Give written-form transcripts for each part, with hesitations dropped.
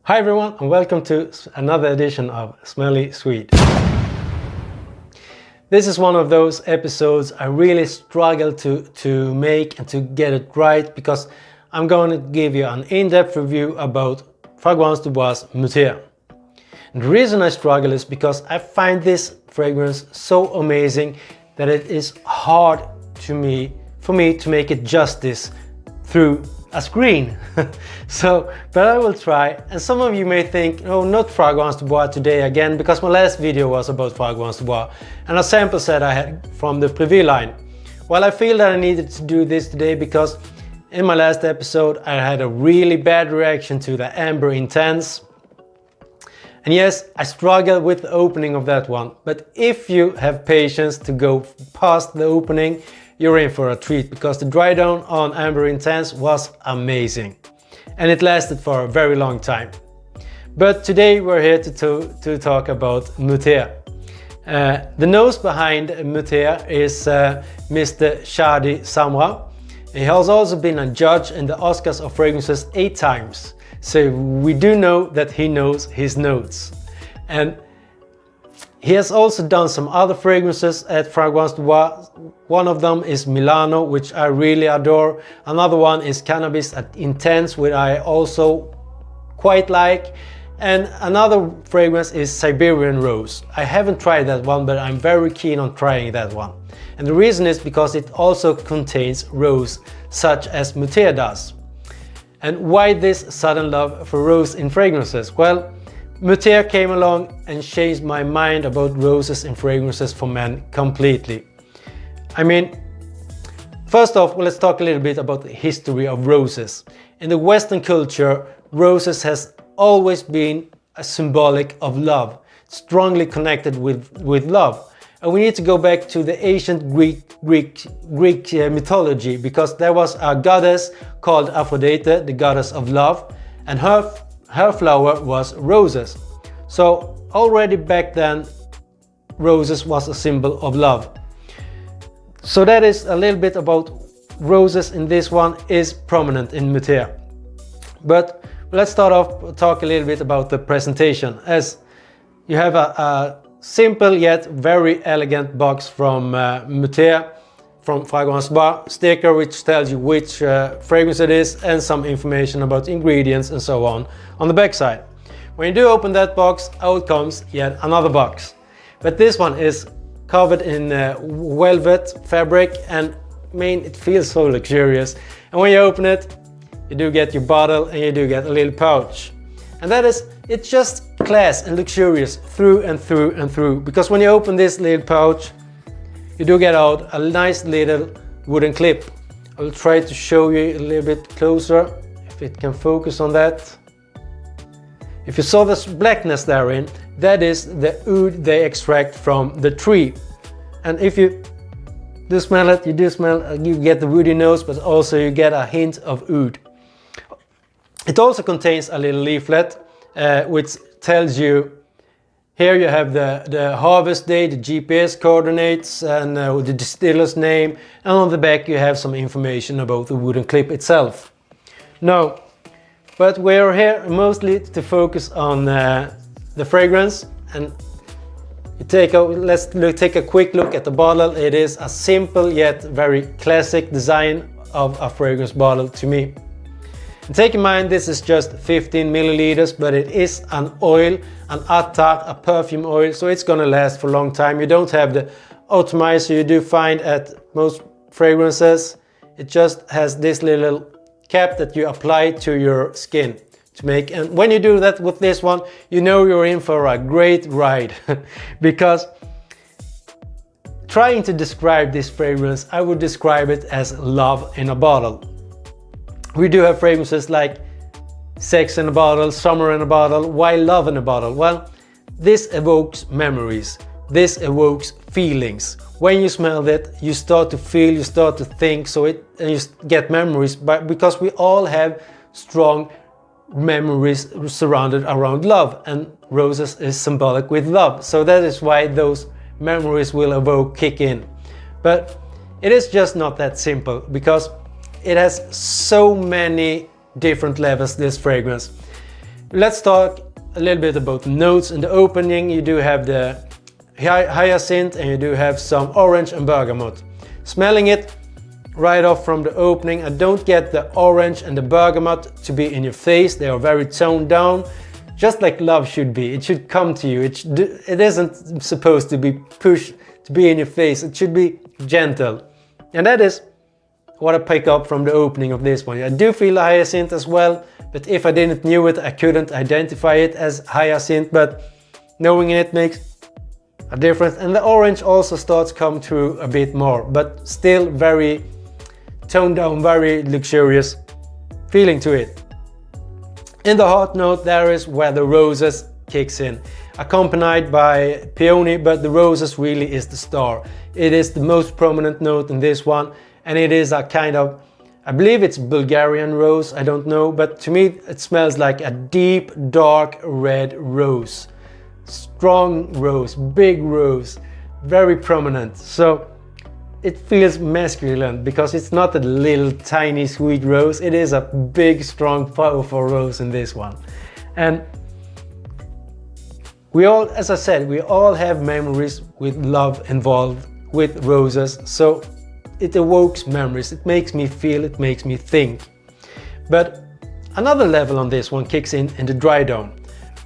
Hi everyone, and welcome to another edition of Smelly Sweet. This is one of those episodes I really struggle to make and to get it right, because I'm going to give you an in-depth review about Fragrance Du Bois Mutheer. And the reason I struggle is because I find this fragrance so amazing that it is hard for me to make it justice through a screen. But I will try. And some of you may think, oh, not Fragrance Du Bois today again, because my last video was about Fragrance Du Bois and a sample set I had from the Privy line. Well, I feel that I needed to do this today because in my last episode I had a really bad reaction to the Amber Intense. And yes, I struggled with the opening of that one, but if you have patience to go past the opening, you're in for a treat, because the dry down on Amber Intense was amazing and it lasted for a very long time. But today we're here to talk about Mutheer. The nose behind Mutheer is Mr. Shadi Samra. He has also been a judge in the Oscars of Fragrances 8 times. So we do know that he knows his notes. And he has also done some other fragrances at Fragrance Du Bois. One of them is Milano, which I really adore. Another one is Cannabis at Intense, which I also quite like. And another fragrance is Siberian Rose. I haven't tried that one, but I'm very keen on trying that one. And the reason is because it also contains rose, such as Mutheer does. And why this sudden love for rose in fragrances? Well, Mutheer came along and changed my mind about roses in fragrances for men completely. I mean, first off, let's talk a little bit about the history of roses. In the Western culture, roses has always been a symbolic of love, strongly connected with love. And we need to go back to the ancient Greek mythology, because there was a goddess called Aphrodite, the goddess of love, and her flower was roses. So already back then, roses was a symbol of love. So that is a little bit about roses in this one is prominent in Mutheer. But let's start off talk a little bit about the presentation, as you have a simple yet very elegant box from Mutheer, from Fragrance Du Bois, sticker which tells you which fragrance it is, and some information about ingredients and so on the back side. When you do open that box, out comes yet another box. But this one is covered in velvet fabric, and I mean, it feels so luxurious. And when you open it, you do get your bottle and you do get a little pouch. And that is, it's just class and luxurious through and through and through, because when you open this little pouch, you do get out a nice little wooden clip. I will try to show you a little bit closer, if it can focus on that. If you saw this blackness therein, that is the oud they extract from the tree. And if you do smell it, you get the woody nose, but also you get a hint of oud. It also contains a little leaflet which tells you, here you have the harvest date, the GPS coordinates, and the distiller's name, and on the back you have some information about the wooden clip itself. No, but we're here mostly to focus on the fragrance, and let's take a quick look at the bottle. It is a simple yet very classic design of a fragrance bottle to me. And take in mind, this is just 15 milliliters, but it is an oil, an attar, a perfume oil, so it's gonna last for a long time. You don't have the atomizer you do find at most fragrances. It just has this little cap that you apply to your skin to make. And when you do that with this one, you know you're in for a great ride. Because trying to describe this fragrance, I would describe it as love in a bottle. We do have fragrances like sex in a bottle, summer in a bottle, why love in a bottle? Well, this evokes memories, this evokes feelings. When you smell it, you start to feel, you start to think, and you get memories, because we all have strong memories surrounded around love, and roses is symbolic with love. So that is why those memories will kick in. But it is just not that simple, because it has so many different levels, this fragrance. Let's talk a little bit about the notes. In the opening you do have the hyacinth and you do have some orange and bergamot. Smelling it right off from the opening, I don't get the orange and the bergamot to be in your face. They are very toned down, just like love should be. It should come to you. It isn't supposed to be pushed to be in your face. It should be gentle. And that is what I pick up from the opening of this one. I do feel hyacinth as well, but if I didn't knew it, I couldn't identify it as hyacinth, but knowing it makes a difference. And the orange also starts to come through a bit more, but still very toned down, very luxurious feeling to it. In the hot note, there is where the roses kicks in, accompanied by peony, but the roses really is the star. It is the most prominent note in this one, and it is a kind of, I believe it's Bulgarian rose, I don't know, but to me it smells like a deep dark red rose. Strong rose, big rose, very prominent. So it feels masculine because it's not a little tiny sweet rose, it is a big strong powerful rose in this one. And we all, as I said, we all have memories with love involved with roses, so it evokes memories, it makes me feel, it makes me think. But another level on this one kicks in the dry down,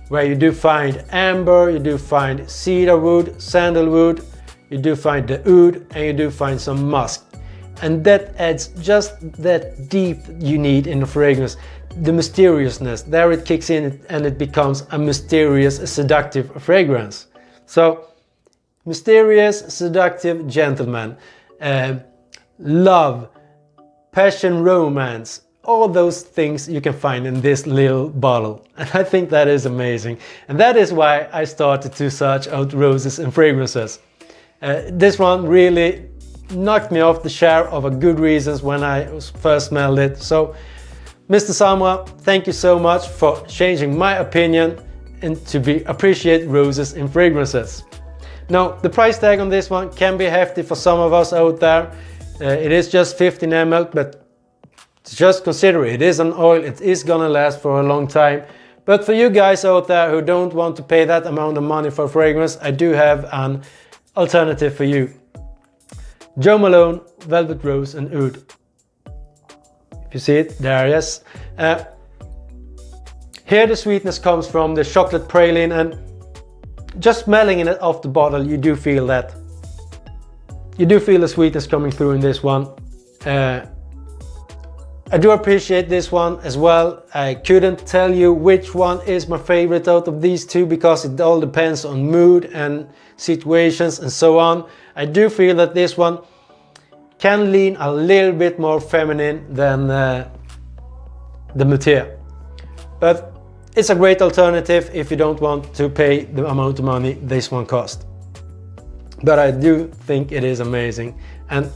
where you do find amber, you do find cedarwood, sandalwood, you do find the oud, and you do find some musk. And that adds just that deep you need in the fragrance, the mysteriousness. There it kicks in and it becomes a mysterious, seductive fragrance. So, mysterious, seductive gentleman, love, passion, romance, all those things you can find in this little bottle. And I think that is amazing. And that is why I started to search out roses and fragrances. This one really knocked me off the chair of a good reasons when I first smelled it. So, Mr. Samra, thank you so much for changing my opinion and to appreciate roses in fragrances. Now, the price tag on this one can be hefty for some of us out there. It is just 15 ml, but just consider it is an oil, it is gonna last for a long time. But for you guys out there who don't want to pay that amount of money for fragrance, I do have an alternative for you. Jo Malone, Velvet Rose and Oud. If you see it, there, yes. Here the sweetness comes from the chocolate praline, and just smelling it off the bottle, you do feel that. You do feel the sweetness coming through in this one. I do appreciate this one as well. I couldn't tell you which one is my favorite out of these two because it all depends on mood and situations and so on. I do feel that this one can lean a little bit more feminine than the Mutheer. But it's a great alternative if you don't want to pay the amount of money this one cost. But I do think it is amazing. And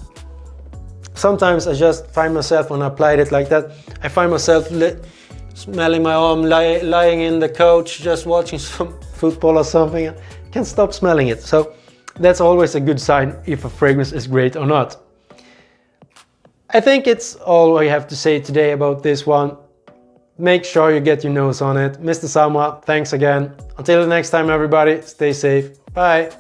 sometimes I just find myself, when I applied it like that, I find myself smelling my arm, lying in the couch, just watching some football or something. I can't stop smelling it. So that's always a good sign if a fragrance is great or not. I think it's all I have to say today about this one. Make sure you get your nose on it. Mr. Samra, thanks again. Until the next time everybody, stay safe. Bye.